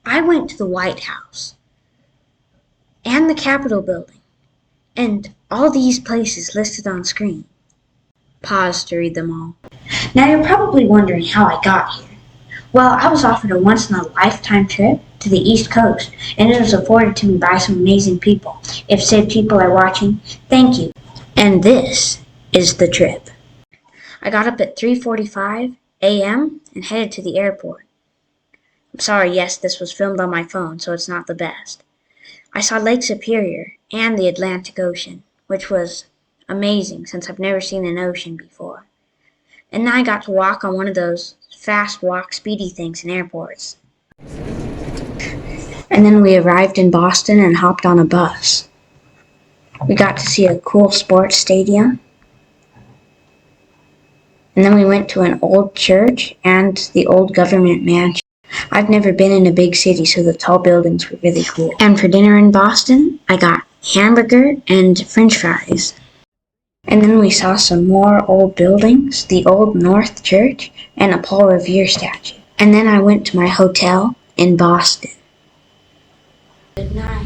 I went to the White House and the Capitol building and all these places listed on screen. Pause to read them all. Now you're probably wondering how I got here. Well, I was offered a once-in-a-lifetime trip to the East Coast, and it was afforded to me by some amazing people. If said people are watching, thank you. And this is the trip. I got up at 3:45 a.m. and headed to the airport. I'm sorry, yes, this was filmed on my phone, so it's not the best. I saw Lake Superior and the Atlantic Ocean, which was amazing since I've never seen an ocean before. And then I got to walk on one of those fast walk speedy things in airports. And then we arrived in Boston and hopped on a bus. We got to see a cool sports stadium. And then we went to an old church and the old government mansion. I've never been in a big city, so the tall buildings were really cool. And for dinner in Boston, I got hamburger and french fries. And then we saw some more old buildings, the Old North Church, and a Paul Revere statue. And then I went to my hotel in Boston. Good night.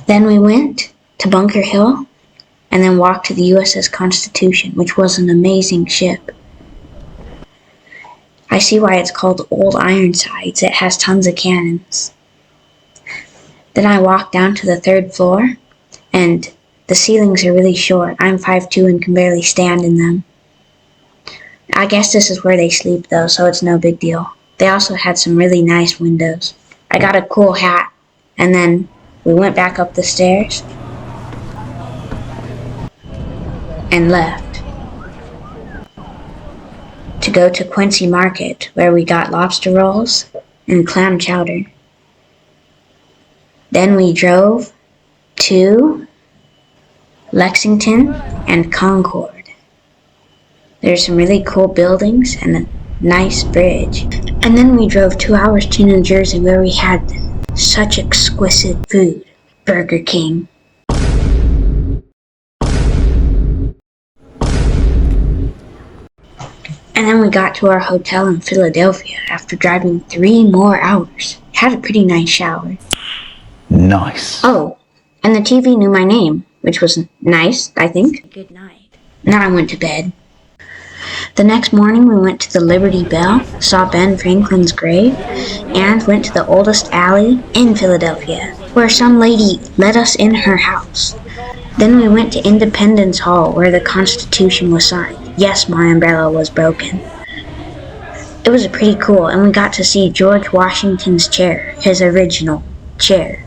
Then we went to Bunker Hill and then walked to the USS Constitution, which was an amazing ship. I see why it's called Old Ironsides. It has tons of cannons. Then I walked down to the 3rd floor, and the ceilings are really short. I'm 5'2" and can barely stand in them. I guess this is where they sleep though, so it's no big deal. They also had some really nice windows. I got a cool hat, and then we went back up the stairs and left to go to Quincy Market, where we got lobster rolls and clam chowder. Then we drove to Lexington and Concord. There's some really cool buildings and a nice bridge. And then we drove 2 hours to New Jersey, where we had such exquisite food. Burger King. And then we got to our hotel in Philadelphia after driving 3 more hours. Had a pretty nice shower. Nice. Oh, and the TV knew my name, which was nice, I think. Good night. Then I went to bed. The next morning we went to the Liberty Bell, saw Ben Franklin's grave, and went to the oldest alley in Philadelphia, where some lady let us in her house. Then we went to Independence Hall, where the Constitution was signed. Yes, my umbrella was broken. It was pretty cool, and we got to see George Washington's chair, his original chair.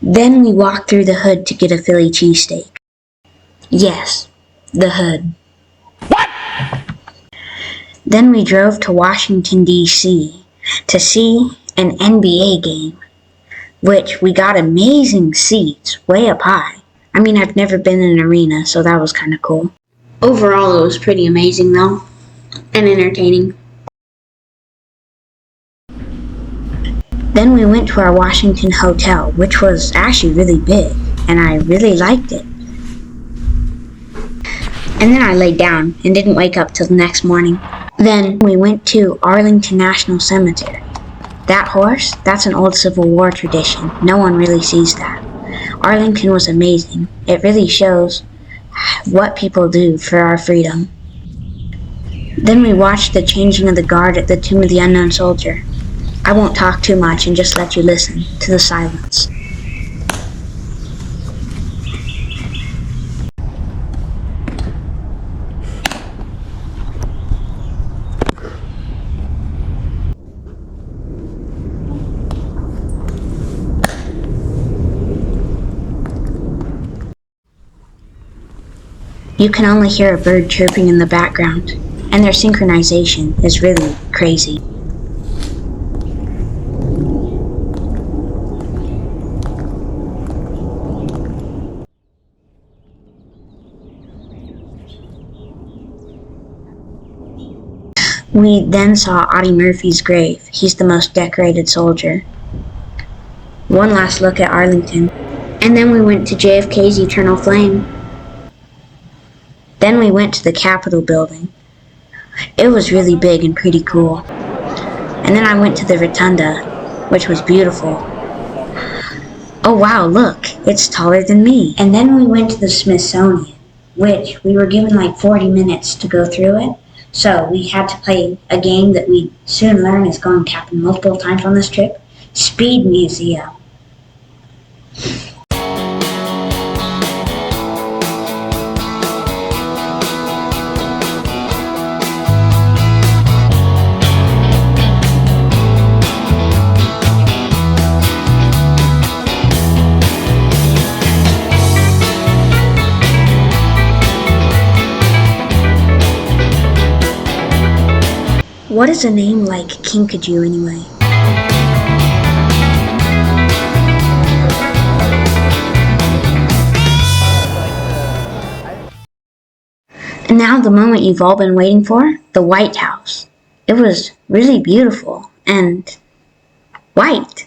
Then we walked through the hood to get a Philly cheesesteak. Yes, the hood. What? Then we drove to Washington, D.C. to see an NBA game, which we got amazing seats way up high. I mean, I've never been in an arena, so that was kind of cool. Overall, it was pretty amazing, though, and entertaining. Then we went to our Washington hotel, which was actually really big, and I really liked it. And then I laid down and didn't wake up till the next morning. Then we went to Arlington National Cemetery. That horse, that's an old Civil War tradition. No one really sees that. Arlington was amazing. It really shows what people do for our freedom. Then we watched the changing of the guard at the Tomb of the Unknown Soldier. I won't talk too much and just let you listen to the silence. You can only hear a bird chirping in the background, and their synchronization is really crazy. We then saw Audie Murphy's grave. He's the most decorated soldier. One last look at Arlington, and then we went to JFK's Eternal Flame. Then we went to the Capitol building. It was really big and pretty cool. And then I went to the rotunda, which was beautiful. Oh wow, look, it's taller than me. And then we went to the Smithsonian, which we were given like 40 minutes to go through it. So we had to play a game that we soon learn is going to happen multiple times on this trip. Speed Museum. What is a name like Kinkajou anyway? And now the moment you've all been waiting for, the White House. It was really beautiful and white.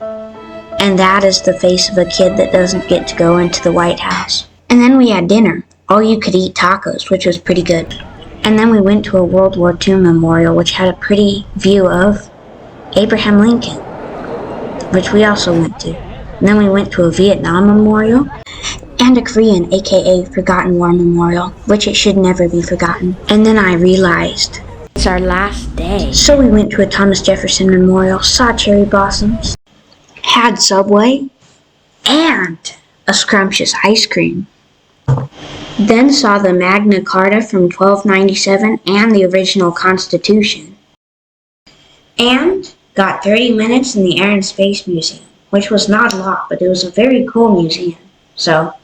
And that is the face of a kid that doesn't get to go into the White House. And then we had dinner, all you could eat tacos, which was pretty good. And then we went to a World War II memorial, which had a pretty view of Abraham Lincoln, which we also went to. And then we went to a Vietnam memorial and a Korean, aka Forgotten War memorial, which it should never be forgotten. And then I realized it's our last day. So we went to a Thomas Jefferson memorial, saw cherry blossoms, had Subway, and a scrumptious ice cream. Then saw the Magna Carta from 1297 and the original Constitution. And got 30 minutes in the Air and Space Museum, which was not a lot, but it was a very cool museum. So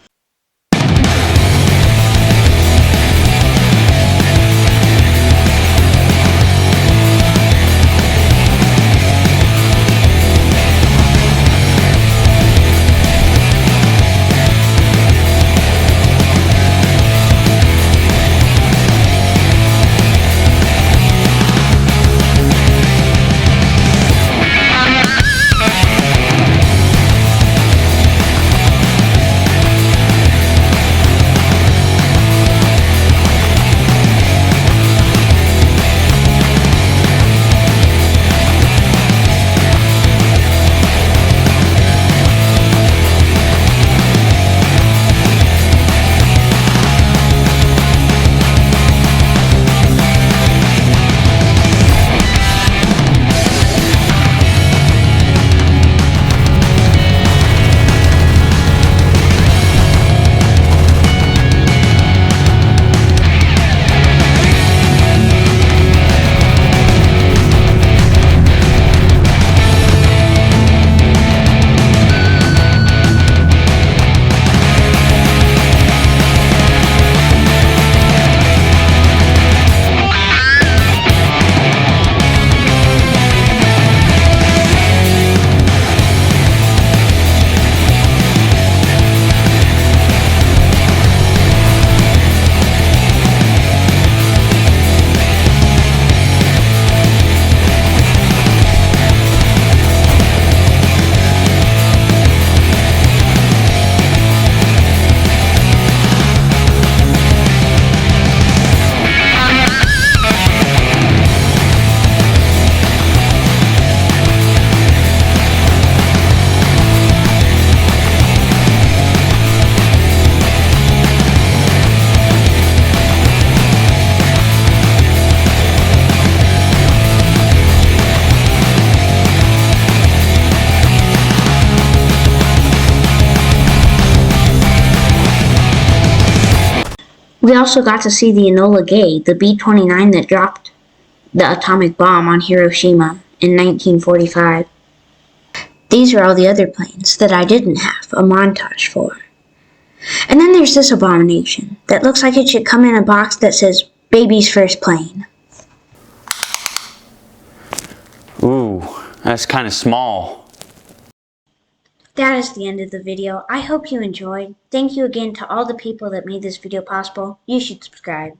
we also got to see the Enola Gay, the B-29 that dropped the atomic bomb on Hiroshima in 1945. These are all the other planes that I didn't have a montage for. And then there's this abomination that looks like it should come in a box that says baby's first plane. Ooh, that's kind of small. That is the end of the video. I hope you enjoyed. Thank you again to all the people that made this video possible. You should subscribe.